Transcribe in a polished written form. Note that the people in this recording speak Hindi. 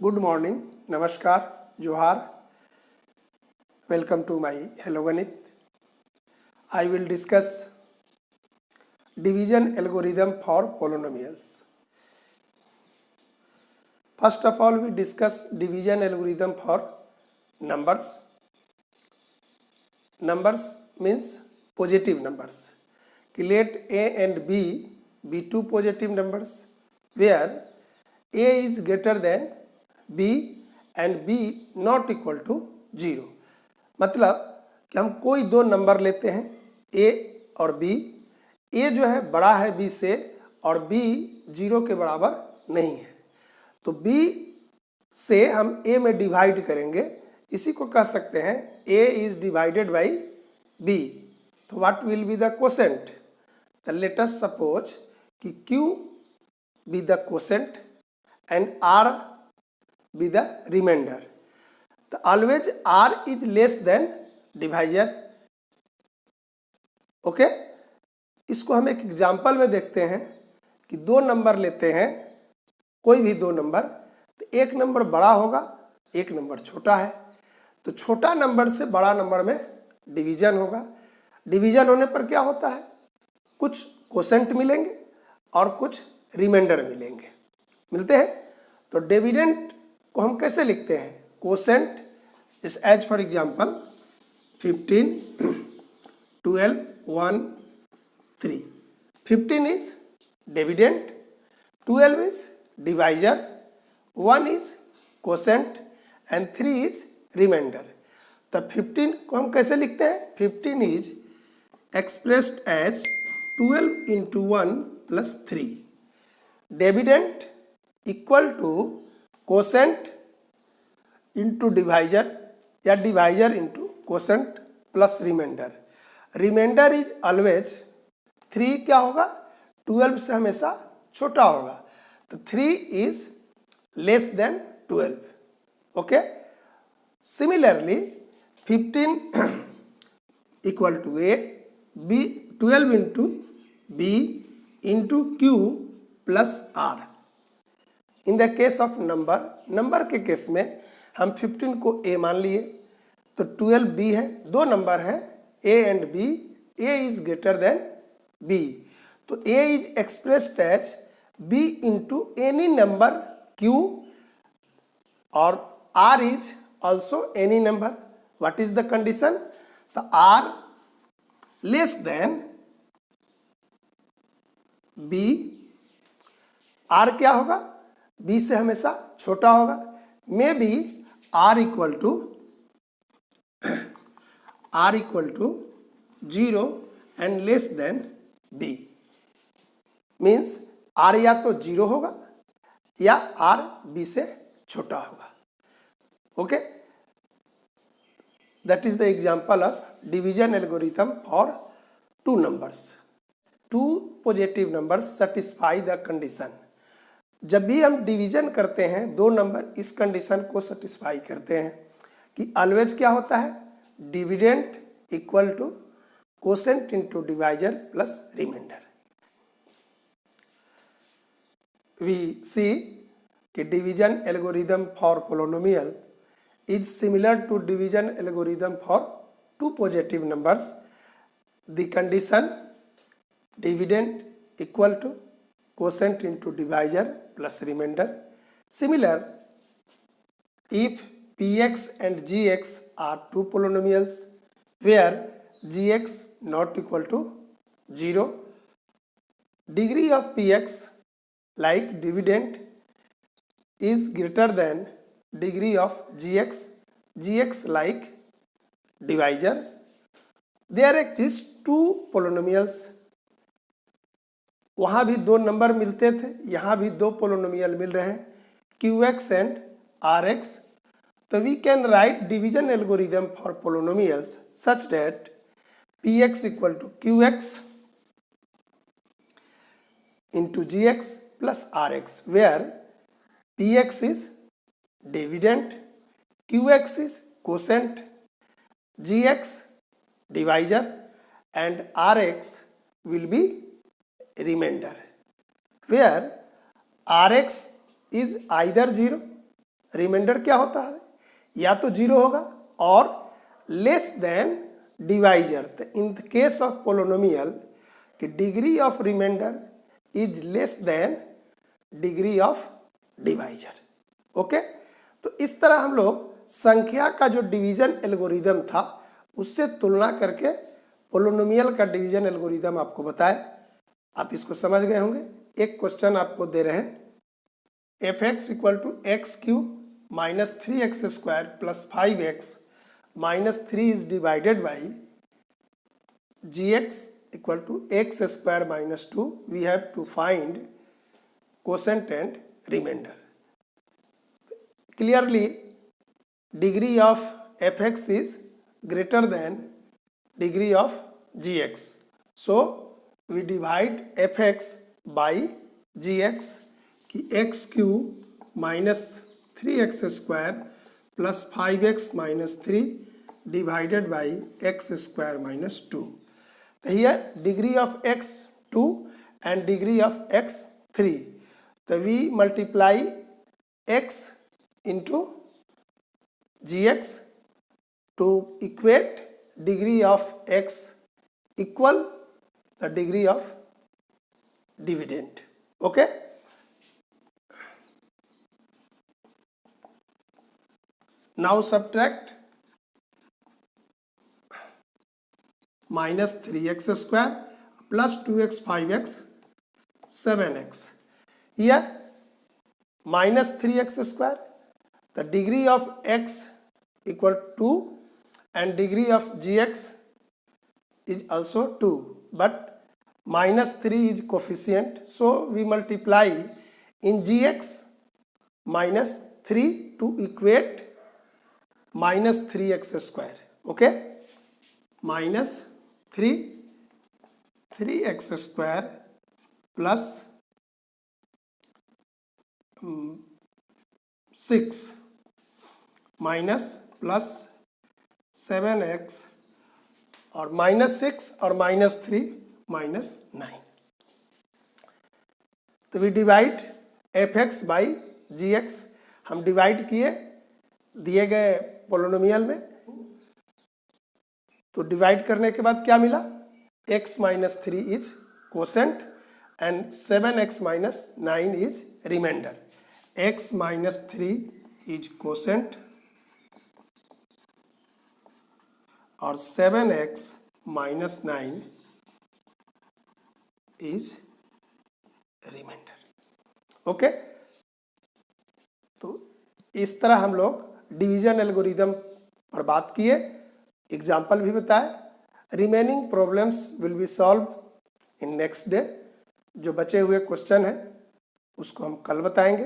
Good morning, Namaskar, Johar. Welcome to my Hello Ganit. I will discuss division algorithm for polynomials. First of all, we discuss division algorithm for numbers. Numbers means positive numbers. Let A and B be two positive numbers where A is greater than B and B not equal to 0. मतलब कि हम कोई दो नंबर लेते हैं A और B. A जो है बड़ा है B से और B 0 के बराबर नहीं है, तो B से हम A में डिवाइड करेंगे. इसी को कह सकते हैं A is divided by B. तो what will be the quotient? तो let us suppose कि Q be the quotient and R be the remainder. तो always R is less than divisor. Okay, इसको हम एक एग्जाम्पल में देखते हैं कि दो नंबर लेते हैं, कोई भी दो नंबर, तो एक नंबर बड़ा होगा, एक नंबर छोटा है. तो छोटा नंबर से बड़ा नंबर में डिवीजन होगा. डिवीजन होने पर क्या होता है, कुछ कोसेंट मिलेंगे और कुछ रिमाइंडर मिलते हैं. तो डिविडेंड को हम कैसे लिखते हैं? Quotient is as for example 15, 12, 1, 3. 15 is dividend, 12 is divisor, 1 is quotient and 3 is remainder. तो 15 को हम कैसे लिखते हैं? 15 is expressed as 12 into 1 plus 3. Dividend equal to quotient into divisor या divisor into quotient plus remainder. Remainder is always 3 क्या होगा? 12 से हमेशा छोटा होगा. तो 3 is less than 12. Okay, similarly 15 equal to A, B 12 into B into Q plus R. In the case of number के केस में हम 15 को A मान लिए, तो 12 B है. दो नंबर हैं A and B. A is greater than B, तो A is expressed as B into any number Q और R is also any number. What is the condition? तो R less than B. R क्या होगा? B से हमेशा छोटा होगा. Maybe R equal to 0 and less than B. Means R या तो 0 होगा या R B से छोटा होगा. Okay, that is the example of division algorithm for two numbers. Two positive numbers satisfy the condition. जब भी हम डिवीजन करते हैं दो नंबर, इस कंडीशन को सेटिस्फाई करते हैं कि ऑलवेज क्या होता है? Dividend equal to quotient into divisor plus remainder. We see कि division algorithm for polynomial is similar to division algorithm for two positive numbers. The condition dividend equal to quotient into divisor plus remainder. Similar, if Px and Gx are two polynomials where Gx not equal to 0, degree of Px like dividend is greater than degree of Gx, Gx like divisor. There exist two polynomials. वहाँ भी दो नंबर मिलते थे, यहाँ भी दो पोलिनोमियल मिल रहे हैं, Qx एंड Rx. तो we can write division algorithm for polynomials such that Px equal to Qx into Gx plus Rx, where Px is dividend, Qx is quotient, Gx divisor and Rx will be remainder, where Rx is either 0 remainder क्या होता है, या तो 0 होगा और लेस देन डिवाइजर। तो in the case of polynomial कि degree of remainder is less than degree of divisor. Okay, तो इस तरह हम लोग संख्या का जो डिवीजन एल्गोरिदम था उससे तुलना करके पोलिनोमियल का डिवीजन एल्गोरिदम आपको बताया। आप इसको समझ गए होंगे। एक क्वेश्चन आपको दे रहे हैं, f x equal to x cube minus 3x square plus 5x minus 3 is divided by gx equal to x square minus 2। We have to find quotient and remainder. Clearly degree of f x is greater than degree of gx, so we divide fx by gx कि x cube minus 3x square plus 5x minus 3 divided by x square minus 2। तो here degree of x 2 and degree of x 3। तो we multiply x into gx to equate degree of x equal the degree of dividend. Okay, now subtract minus 3x square plus 2x 5x 7x. Here minus 3x square, the degree of x equal to 2 and degree of gx is also 2, but minus 3 is coefficient, so we multiply in gx minus 3 to equate minus 3x square. Okay, minus 3x square plus 6 minus plus 7x और माइनस 6 और माइनस 3 माइनस 9। तो we divide f x by g x, हम डिवाइड किए दिए गए पोलिनोमियल में। तो डिवाइड करने के बाद क्या मिला, x minus 3 is quotient and 7x minus 9 is remainder. x minus 3 is quotient और 7x minus 9 is reminder. Okay, तो इस तरह हम लोग डिवीजन एल्गोरिदम पर बात किए, एग्जाम्पल भी बताए। Remaining problems will be solve in next day. जो बचे हुए क्वेश्चन हैं उसको हम कल बताएंगे।